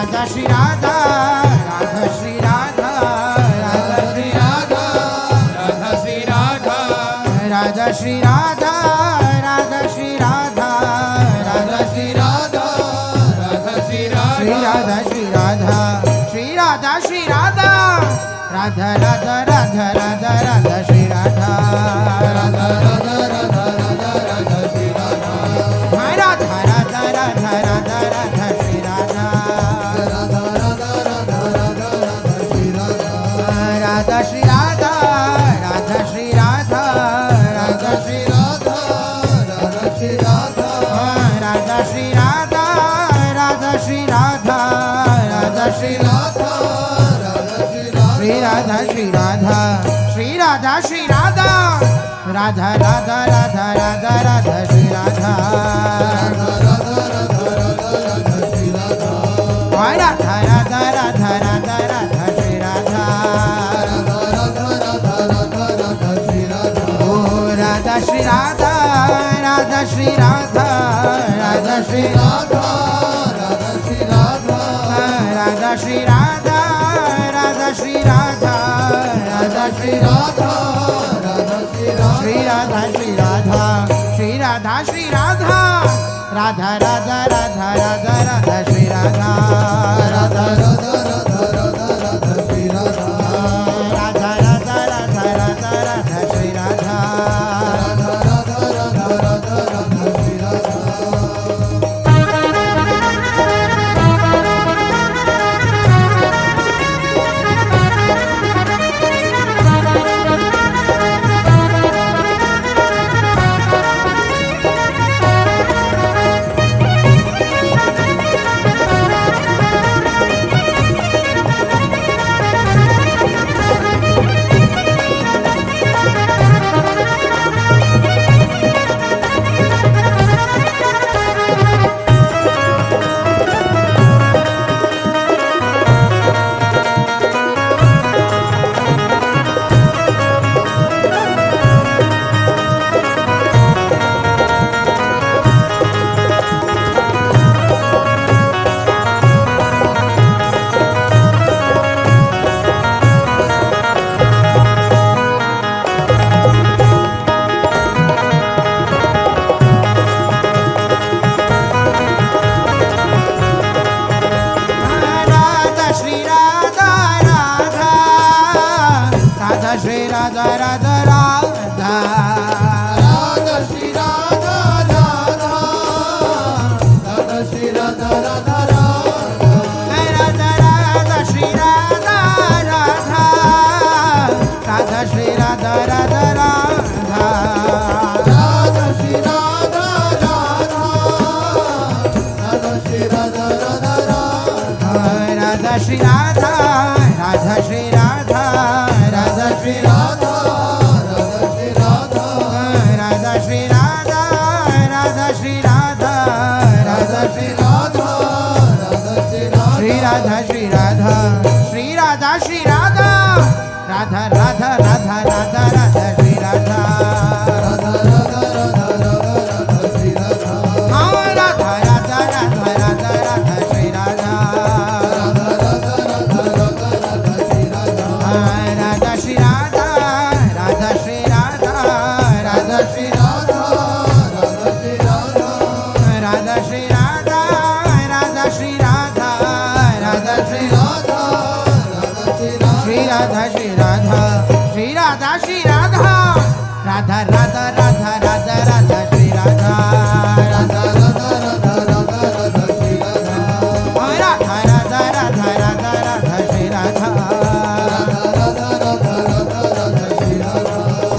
राधा श्री राधा राधा श्री राधा राधा श्री राधा राधा श्री राधा राधा श्री राधा राधा श्री राधा राधा श्री राधा राधा श्री श्री राधा श्री राधा श्री राधा श्री राधा राधा राधा राधा राधा राधा श्री राधा राधा राधा राधा राधा राधा श्री राधा राधा राधा राधा राधा राधा श्री राधा राधा राधा राधा राधा राधा श्री राधा राधा श्री राधा राधा श्री राधा राधा श्री राधा राधा श्री राधा राधा श्री राधा राधा श्री राधा राधा श्री राधा राधा श्री श्री राधा श्री राधा श्री राधा श्री राधा राधा राधा राधा राधा राधा श्री राधा राधा राधा राधा राधा राधा श्री राधा राधा राधा राधा राधा राधा श्री राधा राधा राधा राधा राधा राधा श्री राधा ओ राधा श्री राधा राधा श्री राधा राधा श्री राधा राधा श्री राधा राधा श्री राधा राधा श्री राधा राधा श्री राधा राधा श्री राधा श्री राधा श्री राधा श्री राधा श्री राधा राधा राधा राधा राधा राधा श्री राधा राधा राधा राधा राधा राधा श्री राधा राधा राधा राधा राधा राधा श्री राधा राधा राधा राधा राधा राधा श्री राधा राधा श्री राधा राधा राधा श्री राधा राधा राधा राधा श्री राधा राधा राधा श्री राधा राधा राधा राधा राधा श्री राधा राधा राधा श्री राधा राधा राधा राधा श्री राधा राधा राधा श्री राधा राधा राधा राधा श्री राधा राधा श्री राधा राधा श्री राधा राधा श्री राधा राधा श्री राधा राधा श्री राधा राधा श्री राधा राधा श्री राधा श्री राधा श्री राधा श्री राधा श्री राधा राधा राधा राधा राधा राधा श्री राधा राधा राधा राधा राधा राधा श्री राधा राधा राधा राधा राधा राधा श्री राधा राधा राधा राधा राधा राधा श्री राधा राधा श्री राधा राधा श्री राधा राधा श्री राधा राधा श्री राधा राधा श्री राधा राधा श्री राधा राधा श्री राधा राधा श्री राधा श्री राधा श्री राधा श्री राधा श्री राधा राधा राधा राधा राधा राधा श्री राधा राधा राधा राधा राधा राधा श्री राधा राधा राधा राधा राधा राधा श्री राधा राधा राधा राधा राधा राधा श्री राधा राधा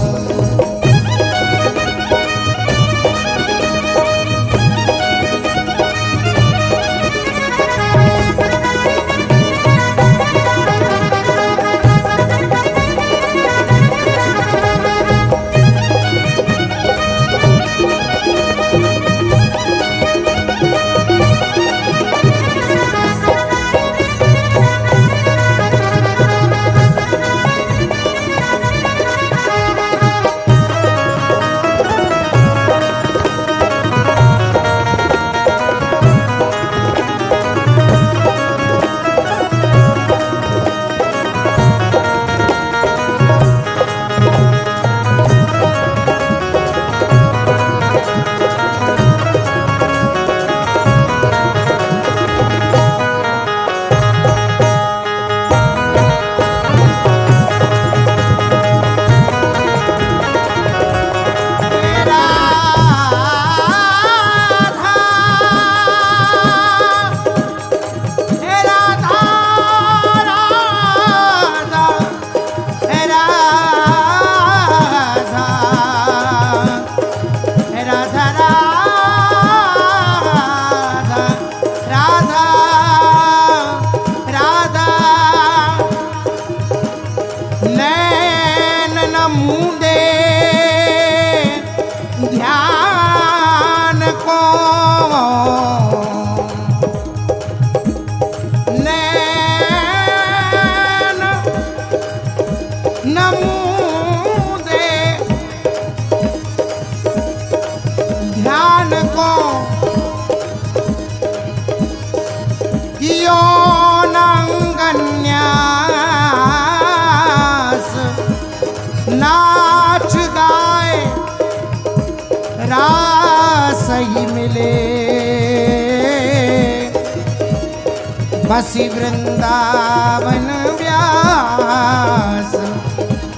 बसी वृंदावन व्यास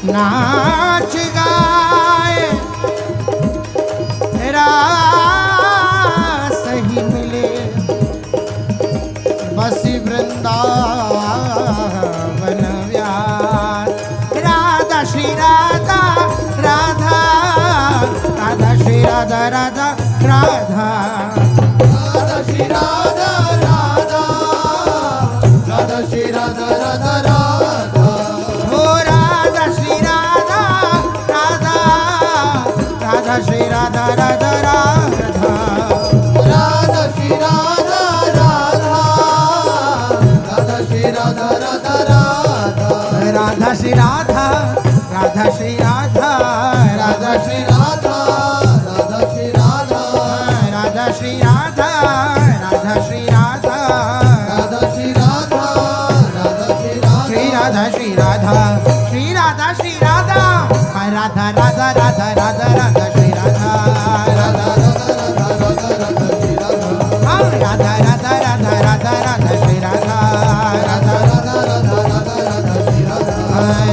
नाच गाए रास ही मिले बसी वृंदावन व्यास राधा श्री राधा राधा राधा श्री राधा राधा राधा राधा श्री राधा राधा राधा श्री राधा राधा राधा हो राधा श्री राधा राधा राधा श्री राधा राधा राधा राधा श्री राधा राधा राधा श्री राधा राधा राधा राधा श्री राधा राधा श्री राधा राधा श्री राधा राधा श्री राधा राधा श्री राधा राधा श्री राधा राधा श्री राधा राधा श्री राधा श्री राधा श्री राधा श्री राधा श्री राधा राधा राधा राधा राधा राधा श्री राधा राधा राधा राधा राधा राधा राधा श्री राधा राधा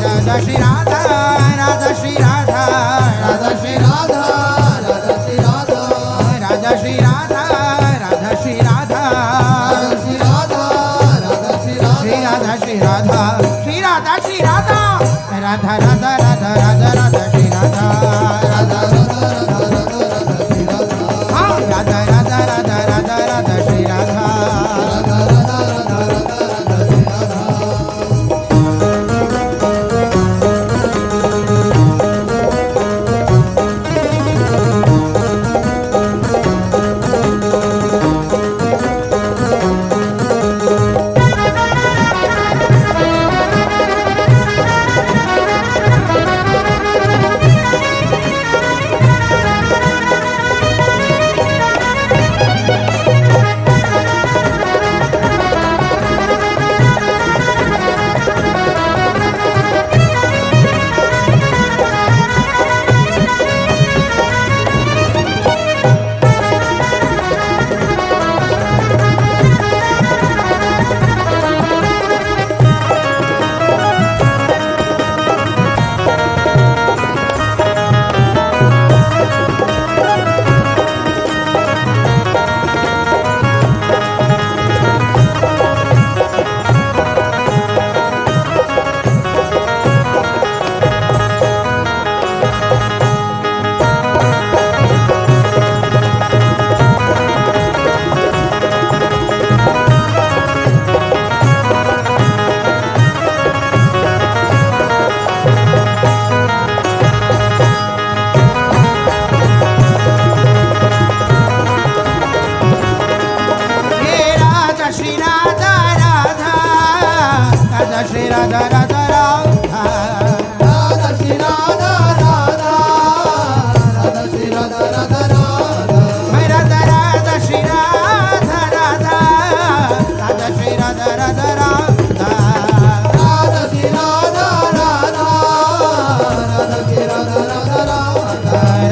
राधा श्री राधा राधा श्री राधा राधा श्री राधा राधा श्री राधा राधा श्री राधा श्री राधा श्री राधा श्री राधा श्री राधा राधा राधा राधा राधा राधा श्री राधा राधा राधा राधा राधा राधा राधा श्री राधा श्री राधा राधा राधा राधा श्री राधा राधा राधा श्री राधा राधा राधा राधा राधा श्री राधा राधा राधा श्री राधा राधा राधा राधा श्री राधा राधा राधा श्री राधा राधा राधा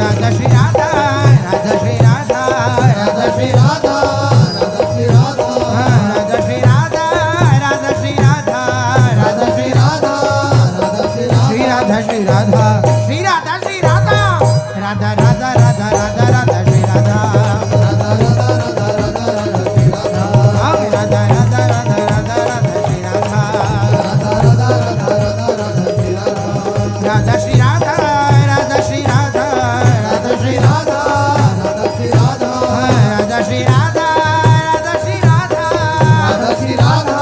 राधा श्री राधा राधा श्री राधा राधा श्री राधा राधा श्री राधा राधा श्री राधा राधा श्री राधा राधा श्री राधा श्री राधा श्री राधा श्री राधा श्री राधा राधा राधा राधा राधा राधा श्री राधा राधा राधा राधा राधा राधा श्री राधा राधा श्री राधा राधा श्री राधा राधा श्री राधा राधा श्री राधा राधा श्री राधा श्री राधा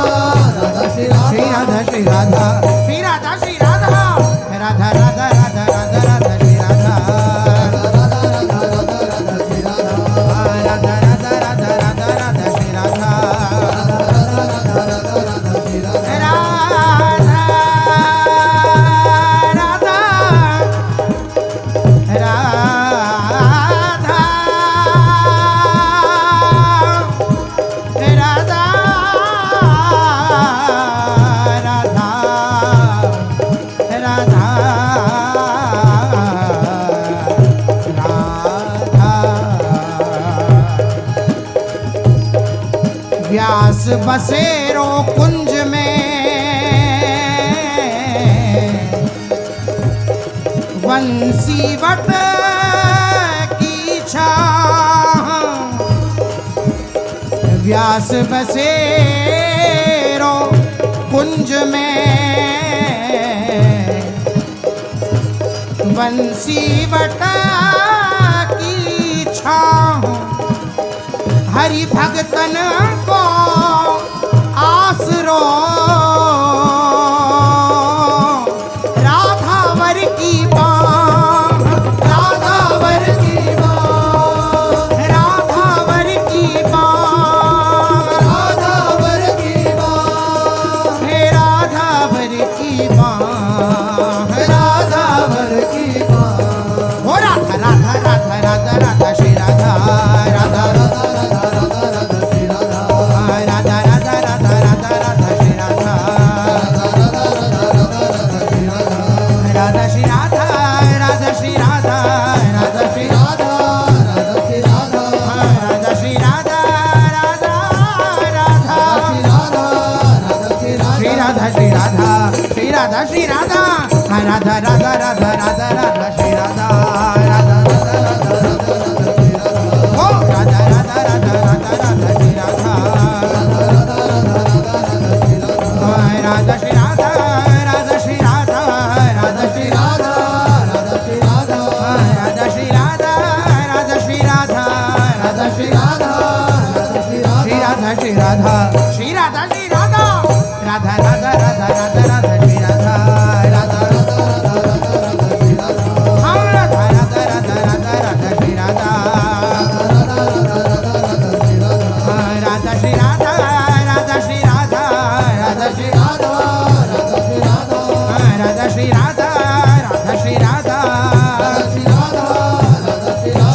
श्री श्री राधा श्री राधा श्री राधा श्री राधा राधा राधा राधा राधा राधा श्री राधा राधा राधा राधा राधा राधा श्री राधा व्यास बसेरो कुंज में बंसीवट की छाह व्यास बसेरो कुंज में बंसीवट की छाह हरि भगतन को आसरो राधावर की बाह राधावर की बाह राधावर की बाह राधावर की बाह हे राधावर की बाह राधावर की बाह हो राधा राधा राधा राधा राधा श्री राधा राधा राधा श्री राधा राधा राधा राधा राधा राधा श्री राधा राधा श्री राधा राधा श्री राधा राधा श्री राधा श्री राधा राधा श्री राधा राधा राधा श्री राधा श्री राधा श्री राधा श्री राधा राधा राधा राधा राधा राधा श्री राधा राधा ओ राधा राधा राधा राधा राधा श्री राधा राधा श्री राधा राधा श्री राधा राधा श्री राधा राधा श्री राधा राधा श्री राधा राधा श्री राधा श्री राधा श्री राधा श्री राधा श्री राधा राधा राधा राधा राधा राधा श्री राधा राधा हाँ राधा राधा राधा राधा राधा श्री राधा हाँ राधा श्री राधा राधा श्री राधा राधा श्री राधा हाँ राधा श्री राधा राधा श्री राधा श्री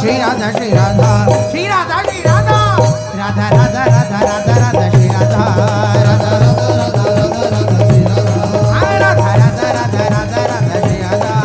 राधा श्री राधा श्री राधा श्री राधा राधा राधा राधा राधा राधा श्री राधा राधा हाँ राधा राधा राधा राधा राधा श्री राधा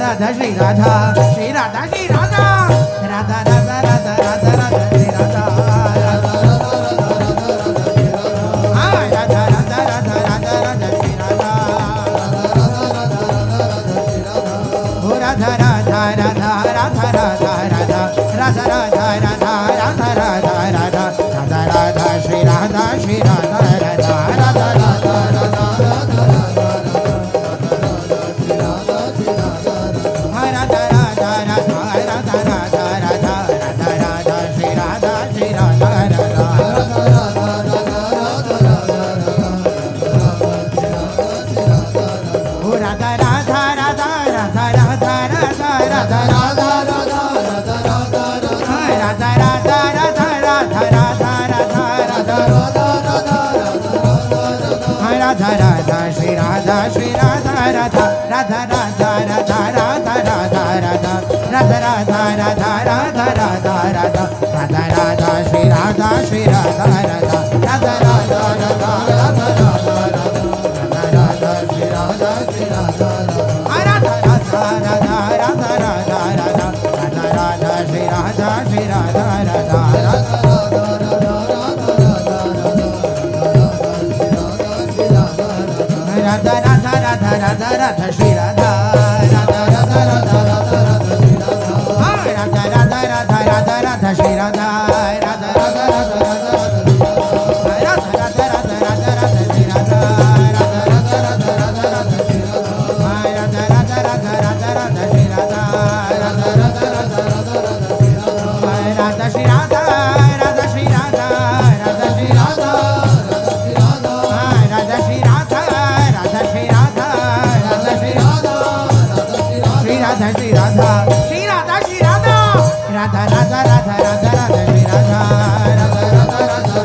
राधा श्री राधा श्री राधा श्री राधा राधा राधा राधा राधा राधा श्री राधा हाँ राधा राधा राधा राधा राधा श्री राधा हो Radha Radha Radha Radha Radha Radha Radha Radha Radha Radha Radha Radha Radha Radha Shri Radha Radha Radha Radha Radha Radha Shri Radha Shri Radha Radha Radha Radha Radha Radha Radha Radha Radha Radha Radha Radha Radha Radha Radha Radha Shri Radha Shri Radha Radha Radha Radha Radha Radha Radha Radha Shri Radha Shri Radha Radha Radha Radha Radha Radha Radha Radha Radha Shri Radha Shri Radha Radha Radha Radha Radha Radha Radha Shri Radha Radha Radha Radha Radha Radha Shri Radha Radha Radha Radha Radha Radha Shri Radha Radha Radha Radha Radha Radha Radha Radha Radha Shri Radha Radha Radha Radha Radha Radha Shri Radha Radha Radha Radha Radha Shri Radha Radha Radha Radha Radha Radha Shri Radha Radha Shri Radha Radha Shri Radha Radha Shri Radha Radha Shri Radha Radha Shri Radha Shri Radha Shri Radha Shri Radha Shri Radha Radha Radha Radha Radha Radha Shri Radha Radha Radha Radha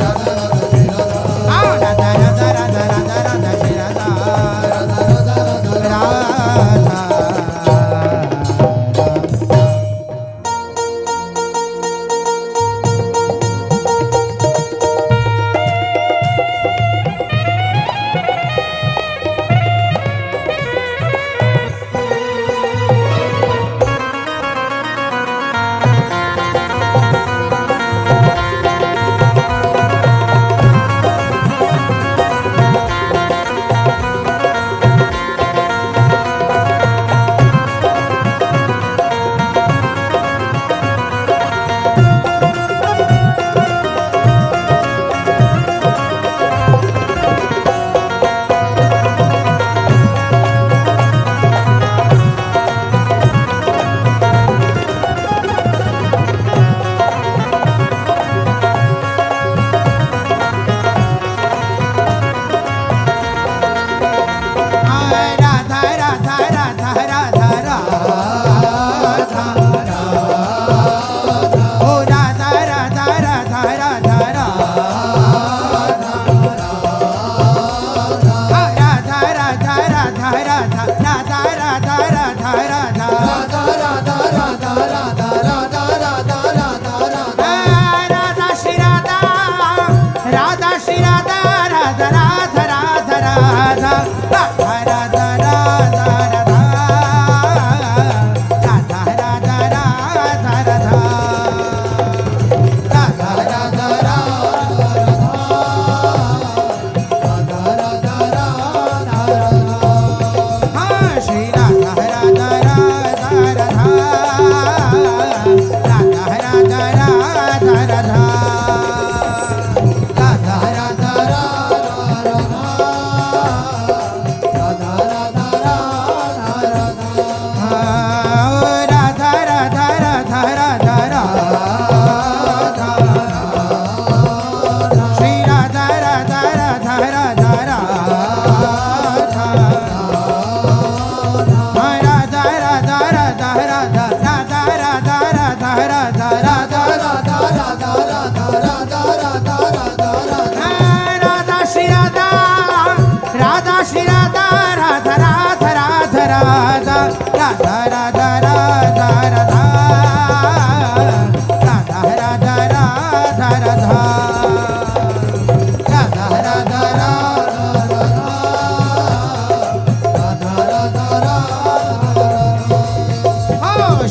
Radha Shri Radha Radha Radha Radha Radha Radha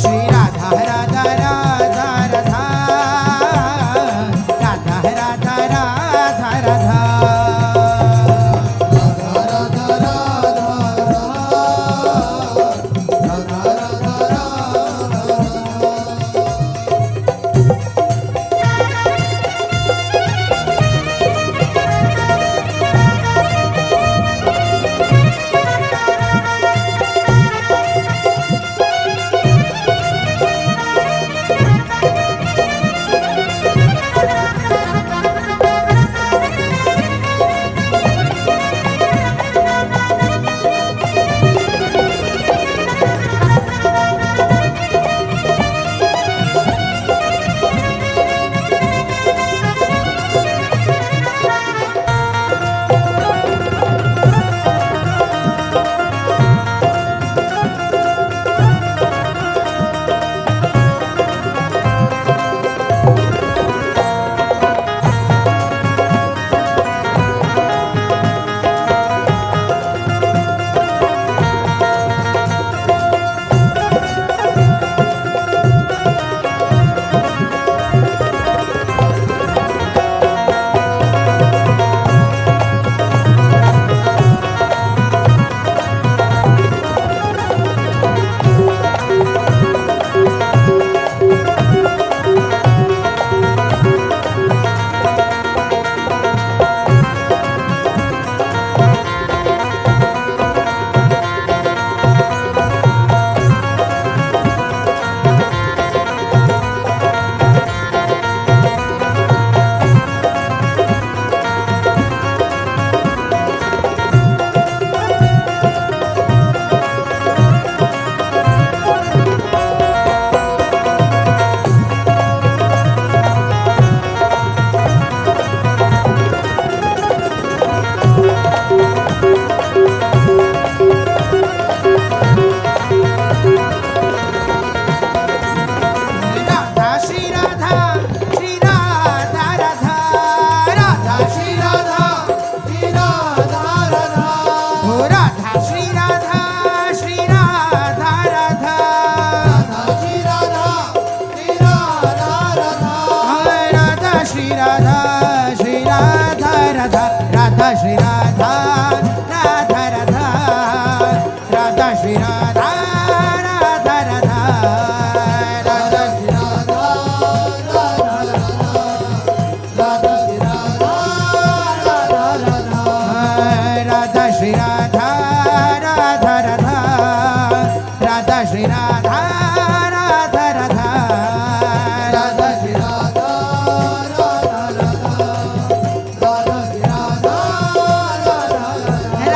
Shri Radha Radha Radha Radha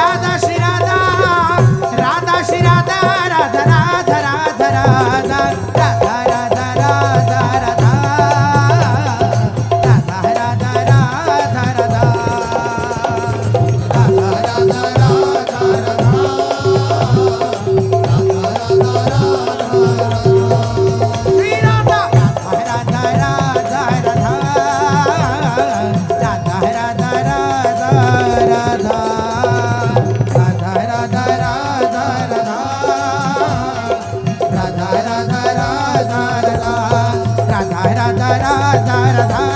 Radha Shri Radha Radha Shri Radha Radha Radha Radha Radha Radha Radha Radha Radha Radha Radha Radha Radha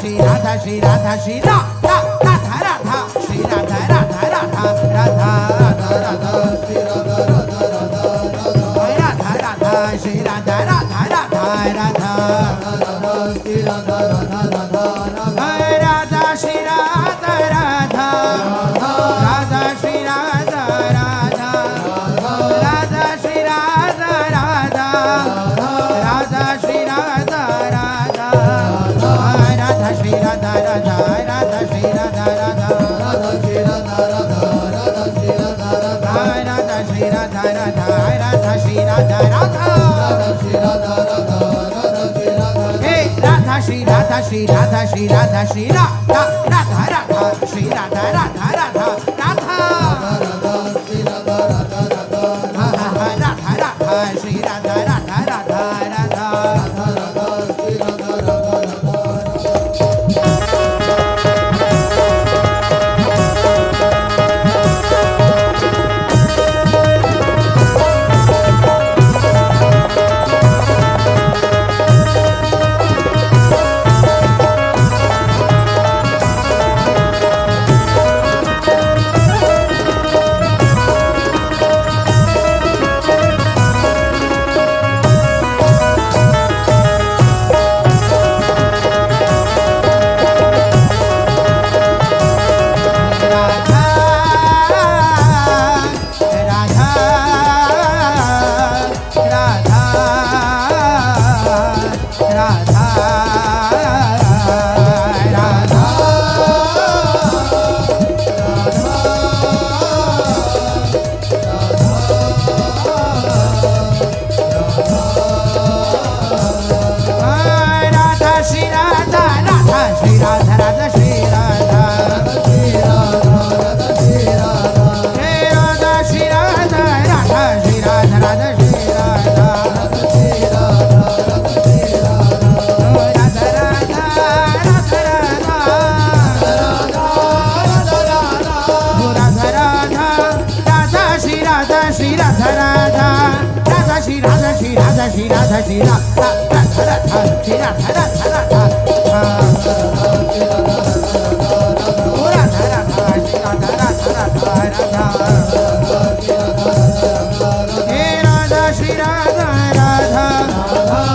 Shri Radha Shri Radha Shri Radha Radha Radha Shri Radha Radha Radha Radha Radha Shri Radha Radha Radha Radha Radha Shri Radha Radha Radha Radha Shri Radha Radha Radha Radha Shri Radha Radha Radha Shri Radha Radha Radha Shri Radha Radha Radha Shri Radha Radha Shri Radha Radha Radha Shri Radha Radha Radha Shri Radha Radha Radha Shri Radha Radha Radha Shri Radha Radha Radha Shri Radha Radha Radha Shri Radha Radha Radha Shri Radha Hey Radha Shri Radha Shri Radha Shri Radha Shri Radha Radha Radha Shri Radha Radha Radha Radha Radha Shri Radha Radha Radha Radha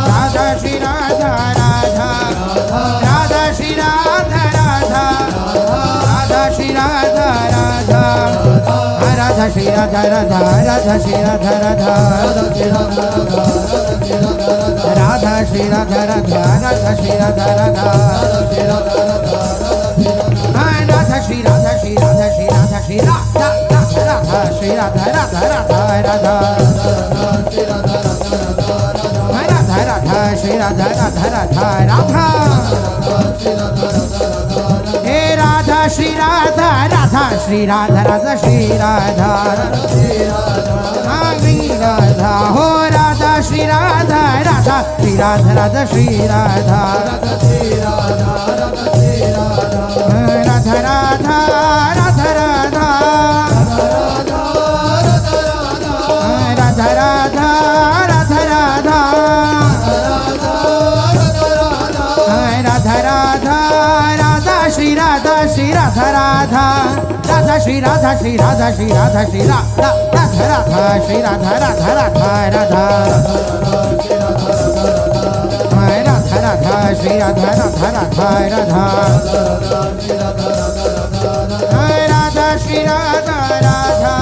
Radha Shri Radha Radha Radha Radha Radha Shri Radha Radha Shri Radha Radha Shri Radha Radha Radha Shri Radha Radha Radha Shri Radha Radha Radha Shri Radha Radha Radha Shri Radha Shri Radha Shri Radha Shri Radha Radha Shri Radha Radha Radha Radha Radha Radha Shri Radha Radha Radha Radha हे राधा श्री राधा राधा श्री राधा राधा श्री राधा श्री राधा हो राधा श्री राधा राधा श्री राधा राधा श्री राधा राधा राधा राधा राधा राधा राधा राधा राधा राधा राधा राधा श्री राधा श्री राधा राधा राधा श्री राधा श्री राधा श्री राधा श्री राधा राधा राधा श्री राधा राधा राधा राधा राधा राधा श्री राधा राधा राधा राधा राधा श्री राधा राधा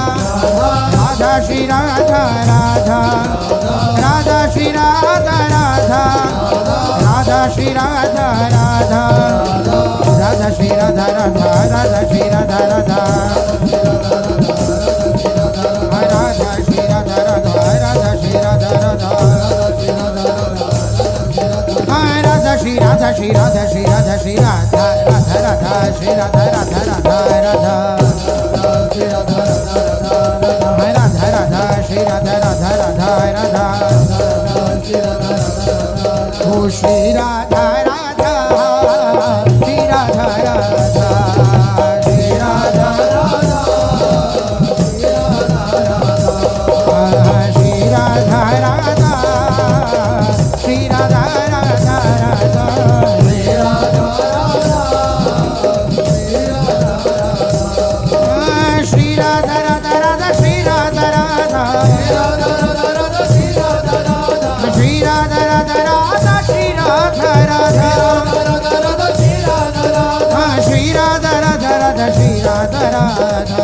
राधा श्री राधा राधा राधा श्री राधा राधा राधा श्री राधा राधा राधा श्री राधा राधा राधा श्री राधा राधा राधा श्री राधा राधा राधा श्री राधा राधा राधा श्री राधा श्री राधा श्री राधा श्री राधा राधा राधा श्री राधा राधा राधा राधा राधा राधा श्री राधा राधा राधा राधा ओ श्री राधा राधा श्री राधा राधा श्री राधा राधा श्री राधा राधा श्री राधा राधा राधा श्री राधा राधा राधा श्री राधा राधा श्री राधा राधा राधा श्री राधा राधा श्री राधा राधा राधा श्री राधा राधा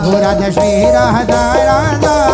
हो राधा श्री राधा राधा